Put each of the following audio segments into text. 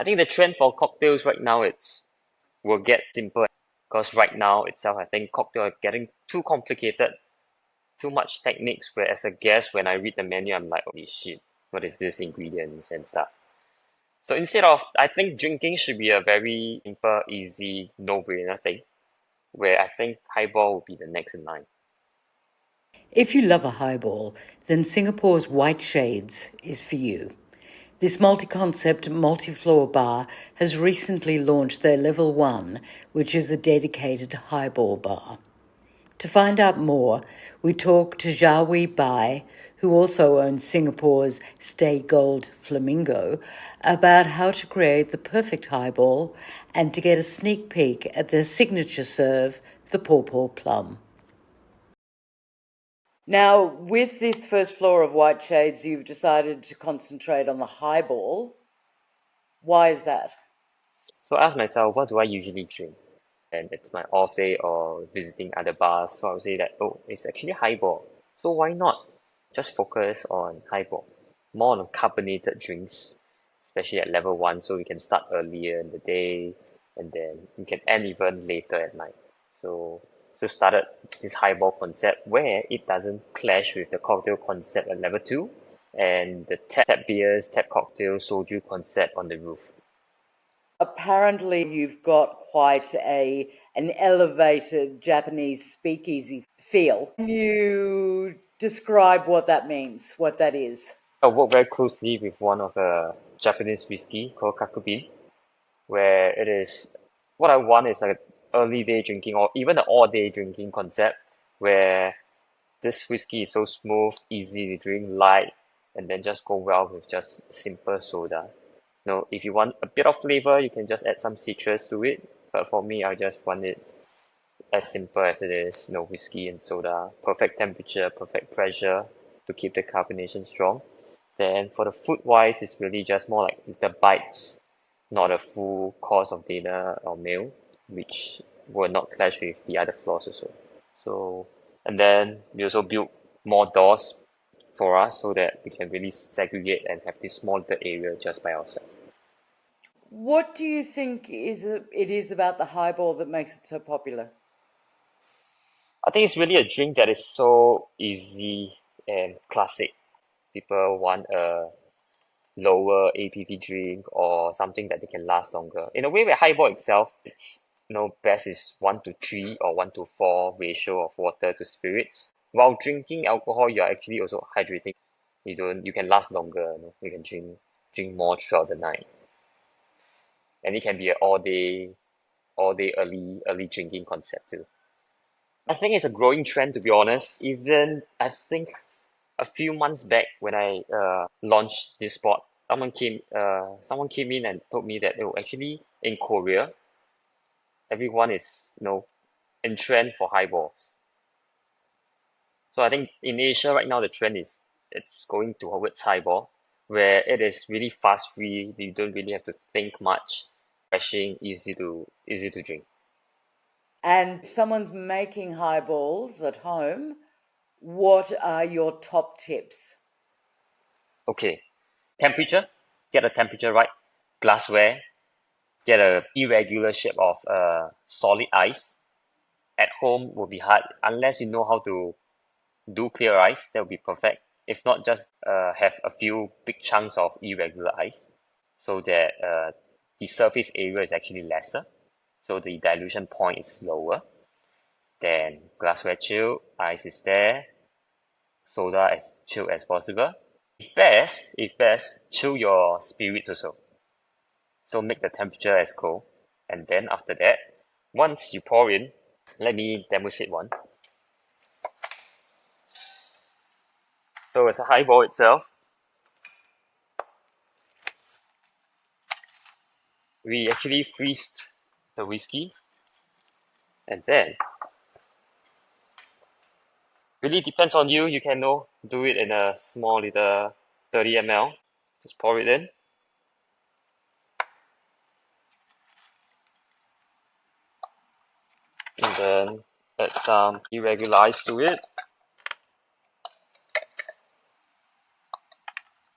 I think the trend for cocktails right now will get simpler because right now itself I think cocktails are getting too complicated, too much techniques where as a guest when I read the menu I'm like, holy shit, what is this ingredients and stuff. So instead of I think drinking should be a very simple, easy, no-brainer thing where I think highball will be the next in line. If you love a highball, then Singapore's White Shades is for you. This multi-concept, multi-floor bar has recently launched their Level 1, which is a dedicated highball bar. To find out more, we talk to JiaWei Bai, who also owns Singapore's Stay Gold Flamingo, about how to create the perfect highball and to get a sneak peek at their signature serve, the PawPaw Plum. Now, with this first floor of White Shades, you've decided to concentrate on the highball. Why is that? So I asked myself, what do I usually drink? And it's my off day or visiting other bars. So I would say that, oh, it's actually highball. So why not just focus on highball? More on carbonated drinks, especially at level 1, so we can start earlier in the day and then we can end even later at night. So started this highball concept where it doesn't clash with the cocktail concept at level 2 and the tap beers, tap cocktails, soju concept on the roof. Apparently, you've got quite an elevated Japanese speakeasy feel. Can you describe what that means, what that is? I work very closely with one of the Japanese whiskey called Kakubin, where it is what I want is like early day drinking or even an all day drinking concept where this whiskey is so smooth, easy to drink, light, and then just go well with just simple soda. If you want a bit of flavor, you can just add some citrus to it. But for me, I just want it as simple as it is, whiskey and soda, perfect temperature, perfect pressure to keep the carbonation strong. Then for the food wise, it's really just more like the bites, not a full course of dinner or meal, which will not clash with the other floors also. So, and then we also build more doors for us so that we can really segregate and have this small little area just by ourselves. What do you think it is about the highball that makes it so popular? I think it's really a drink that is so easy and classic. People want a lower ABV drink or something that they can last longer. In a way, where highball itself, it's best is 1 to 3 or 1 to 4 ratio of water to spirits. While drinking alcohol, you're actually also hydrating. You can last longer. You can drink more throughout the night, and it can be an all day early drinking concept too. I think it's a growing trend, to be honest. Even I think a few months back when I launched this spot, someone came in and told me that actually in Korea everyone is in trend for highballs. So I think in Asia right now the trend is it's going towards highball, where it is really fast free. You don't really have to think much, refreshing, easy to drink. And if someone's making highballs at home, what are your top tips? Okay, temperature. Get the temperature right. Glassware. Get a irregular shape of solid ice. At home will be hard unless you know how to do clear ice. That would be perfect. If not, just have a few big chunks of irregular ice so that the surface area is actually lesser. So the dilution point is lower. Then glassware chill, ice is there, soda as chilled as possible. If best, chill your spirits also. So make the temperature as cold. And then after that, once you pour in, let me demonstrate one. So as a highball itself, we actually freeze the whiskey and then really depends on you. You can do it in a small little 30 ml. Just pour it in. And then add some irregular ice to it.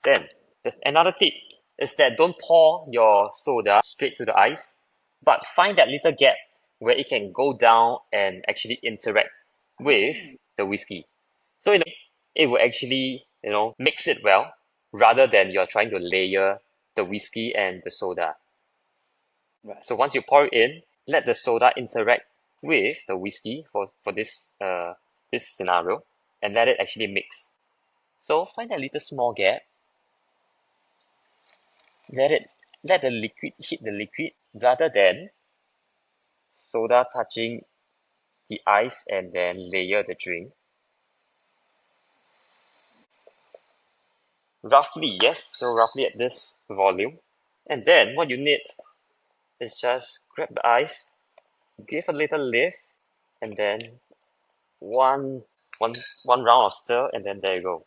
Then there's another tip. is that don't pour your soda straight to the ice, but find that little gap where it can go down and actually interact with the whiskey. So in a way, it will actually, mix it well rather than you're trying to layer the whiskey and the soda. Right. So once you pour it in, let the soda interact with the whiskey for this scenario, and let it actually mix. So find that little small gap. Let the liquid hit the liquid rather than soda touching the ice and then layer the drink. Roughly, yes. So roughly at this volume. And then what you need is just grab the ice, give a little lift, and then one one one round of stir, and then there you go.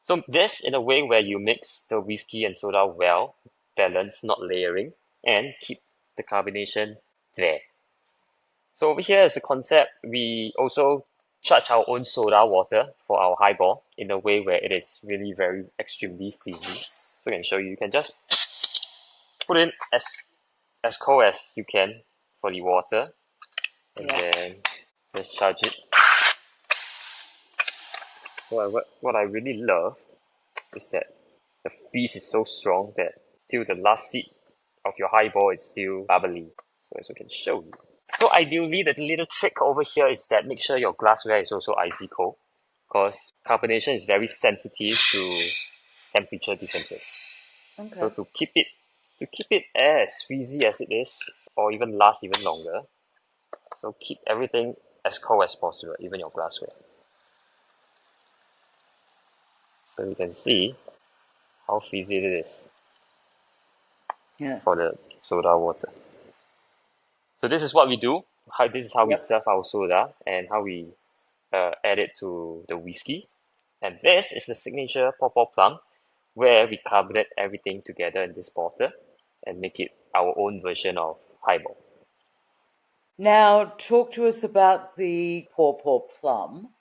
So this in a way where you mix the whiskey and soda well, balance, not layering, and keep the carbonation there. So over here is the concept. We also charge our own soda water for our highball in a way where it is really very extremely fizzy. So I can show you. You can just put in as cold as you can for the water, and then just charge it. What I really love is that the fizz is so strong that till the last sip of your highball is still bubbly. So as I can show you. So ideally, the little trick over here is that make sure your glassware is also icy cold, because carbonation is very sensitive to temperature differences. So Okay. to keep it as fizzy as it is, or even last even longer, so keep everything as cold as possible, even your glassware. So you can see how fizzy it is Yeah. for the soda water. So this is what we do. This is how we Yep. serve our soda and how we add it to the whiskey. And this is the signature PawPaw Plum, where we carbonate everything together in this bottle and make it our own version of highball. Now, talk to us about the PawPaw Plum.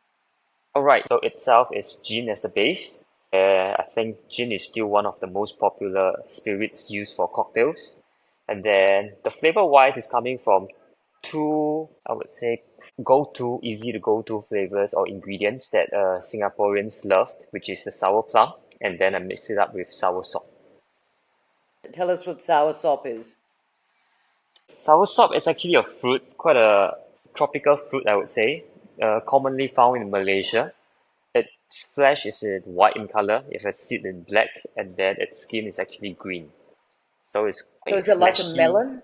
Alright, so itself is gin as the base. I think gin is still one of the most popular spirits used for cocktails. And then the flavor wise is coming from two, I would say, easy to go to flavors or ingredients that Singaporeans loved, which is the sour plum, and then I mix it up with soursop. Tell us what soursop is. Soursop is actually a fruit, quite a tropical fruit, I would say, commonly found in Malaysia. Its flesh is in white in color, it has seed in black, and then its skin is actually green. So it's So, quite is it like a fleshy. melon?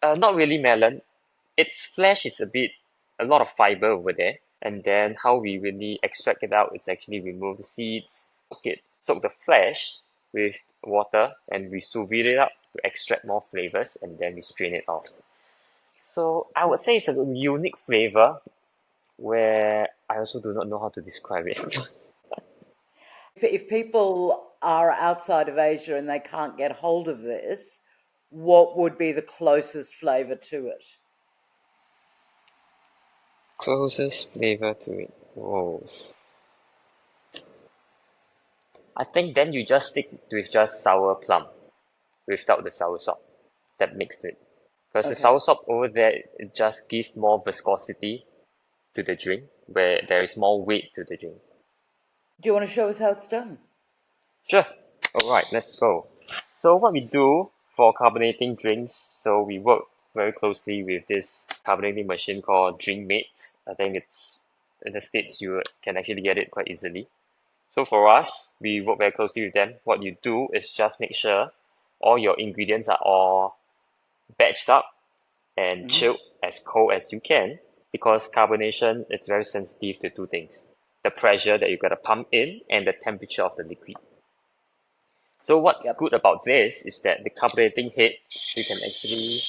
Not really melon. Its flesh is a lot of fiber over there. And then how we really extract it out is actually remove the seeds, soak the flesh with water, and we sous vide it up to extract more flavors, and then we strain it out. So I would say it's a unique flavor where I also do not know how to describe it. If people are outside of Asia and they can't get hold of this, what would be the closest flavour to it? Closest flavor to it. Whoa. I think then you just stick with just sour plum without the soursop. That makes it. Because the Okay. soursop over there, it just gives more viscosity to the drink, where there is more weight to the drink. Do you want to show us how it's done? Sure. Alright, let's go. So what we do for carbonating drinks, so we work very closely with this carbonating machine called DrinkMate. I think it's in the States you can actually get it quite easily. So for us, we work very closely with them. What you do is just make sure all your ingredients are all batched up and Hmm. chilled as cold as you can, because carbonation is very sensitive to two things: the pressure that you gotta pump in and the temperature of the liquid. So what's Yep. good about this is that the carbonating head, you can actually,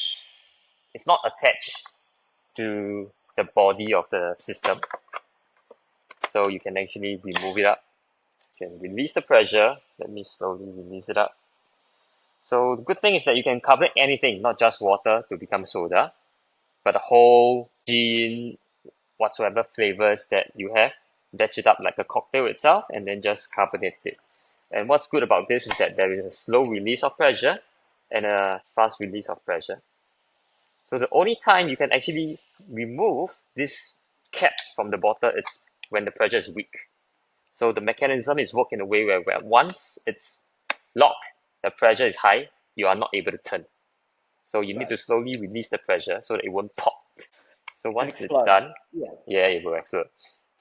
it's not attached to the body of the system, so you can actually remove it up. You can release the pressure. Let me slowly release it up. So the good thing is that you can carbonate anything, not just water to become soda, but the whole gin, whatsoever flavors that you have, batch it up like a cocktail itself, and then just carbonate it. And what's good about this is that there is a slow release of pressure and a fast release of pressure. So the only time you can actually remove this cap from the bottle is when the pressure is weak. So the mechanism is worked in a way where once it's locked, the pressure is high, you are not able to turn. So you need to slowly release the pressure so that it won't pop. So once it's done, yeah, it will explode.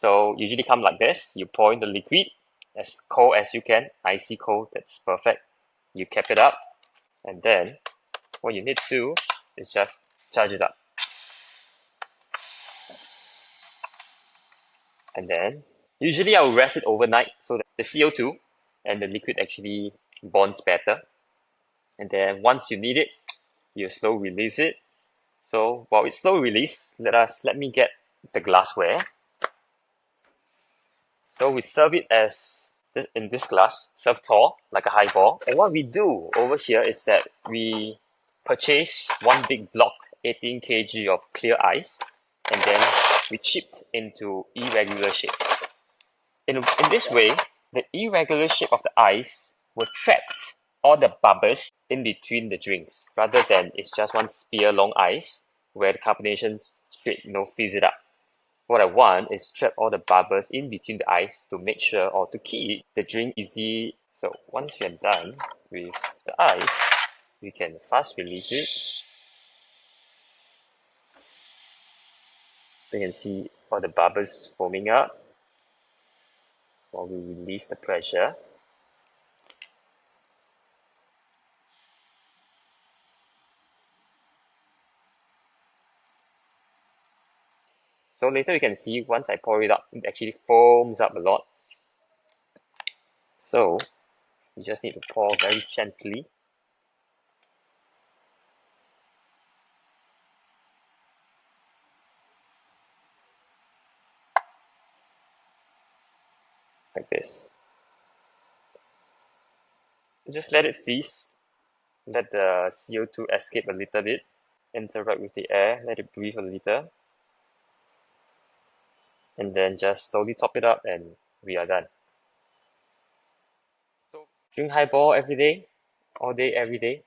So usually come like this. You pour in the liquid as cold as you can, icy cold, that's perfect. You cap it up, and then what you need to do is just charge it up. And then usually I will rest it overnight so that the CO2 and the liquid actually bonds better. And then once you need it, you slow release it. So while it's slow release, let me get the glassware. So we serve it as in this glass, serve tall like a highball. And what we do over here is that we purchase one big block, 18 kg of clear ice, and then we chip into irregular shapes. In this way, the irregular shape of the ice will trap all the bubbles in between the drinks, rather than it's just one spear long ice where the carbonation straight fills it up. What I want is trap all the bubbles in between the ice to make sure or to keep the drink easy. So once we are done with the ice, we can fast release it. So you can see all the bubbles forming up while we release the pressure. So later you can see once I pour it up, it actually foams up a lot. So you just need to pour very gently. Like this. Just let it freeze. Let the CO2 escape a little bit. Interact with the air. Let it breathe a little. And then just slowly top it up and we are done. So drink highball every day, all day, every day.